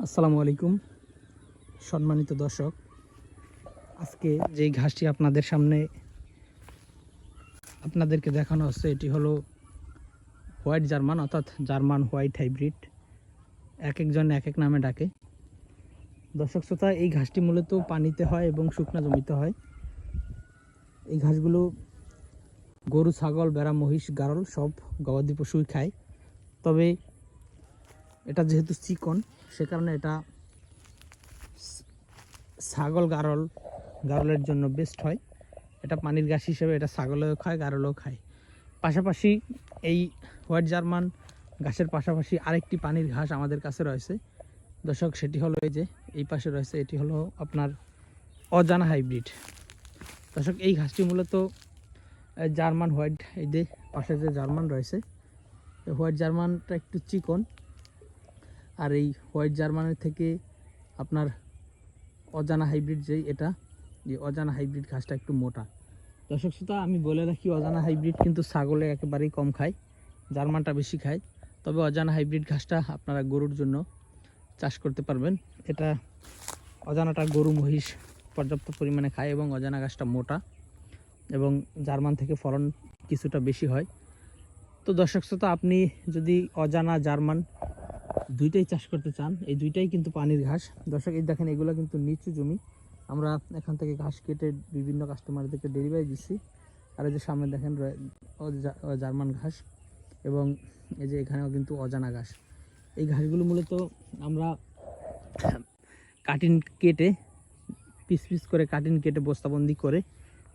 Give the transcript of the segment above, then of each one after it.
আসসালামু আলাইকুম সম্মানিত দর্শক, আজকে যেই ঘাসটি আপনাদের সামনে আপনাদেরকে দেখানো হচ্ছে এটি হলো হোয়াইট জার্মান, অর্থাৎ জার্মান হোয়াইট হাইব্রিড। এক একজন এক এক নামে ডাকে। দর্শক শ্রোতা, এই ঘাসটি মূলত পানিতে হয় এবং শুকনা জমিতে হয়। এই ঘাসগুলো গরু, ছাগল, ভেড়া, মহিষ, গারল সব গবাদি পশুই খায়। তবে এটা যেহেতু চিকন, সে কারণে এটা ছাগল, গারলের জন্য বেস্ট হয়। এটা পানির ঘাস হিসেবে এটা ছাগলেও খায়, গারলেও খায়। পাশাপাশি এই হোয়াইট জার্মান ঘাসের পাশাপাশি আরেকটি পানির ঘাস আমাদের কাছে রয়েছে দর্শক, সেটি হলো এই যে এই পাশে রয়েছে, এটি হলো আপনার অজানা হাইব্রিড। দর্শক, এই ঘাসটি মূলত জার্মান হোয়াইট, এই যে পাশে যে জার্মান রয়েছে, হোয়াইট জার্মানটা একটু চিকন, আর এই হোয়াইট জার্মানের থেকে আপনার অজানা হাইব্রিড যেই এটা, এই অজানা হাইব্রিড ঘাসটা একটু মোটা। দর্শক শ্রোতা, আমি বলে রাখি, অজানা হাইব্রিড কিন্তু ছাগলে একেবারেই কম খায়, জার্মানটা বেশি খায়। তবে অজানা হাইব্রিড ঘাসটা আপনারা গরুর জন্য চাষ করতে পারবেন। এটা অজানাটা গরু, মহিষ পর্যাপ্ত পরিমাণে খায় এবং অজানা ঘাসটা মোটা এবং জার্মান থেকে ফলন কিছুটা বেশি হয়। তো দর্শক শ্রোতা, আপনি যদি অজানা, জার্মান দুইটাই চাষ করতে চান, এই দুইটাই কিন্তু পানির ঘাস। দর্শক, এই দেখেন, এগুলো কিন্তু নিচু জমি। আমরা এখান থেকে ঘাস কেটে বিভিন্ন কাস্টমারদেরকে ডেলিভারি দিচ্ছি। আর এই যে সামনে দেখেন জার্মান ঘাস, এবং এই যে এখানেও কিন্তু অজানা ঘাস। এই ঘাসগুলো মূলত আমরা কাটিং কেটে পিস পিস করে কাটিং কেটে বস্তাবন্দি করে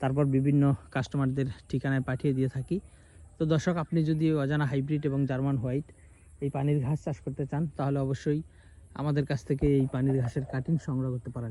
তারপর বিভিন্ন কাস্টমারদের ঠিকানায় পাঠিয়ে দিয়ে থাকি। তো দর্শক, আপনি যদি অজানা হাইব্রিড এবং জার্মান হোয়াইট এই পানির ঘাস চাষ করতে চান, তাহলে অবশ্যই আমাদের কাছ থেকে এই পানির ঘাসের কাটিং সংগ্রহ করতে পারেন।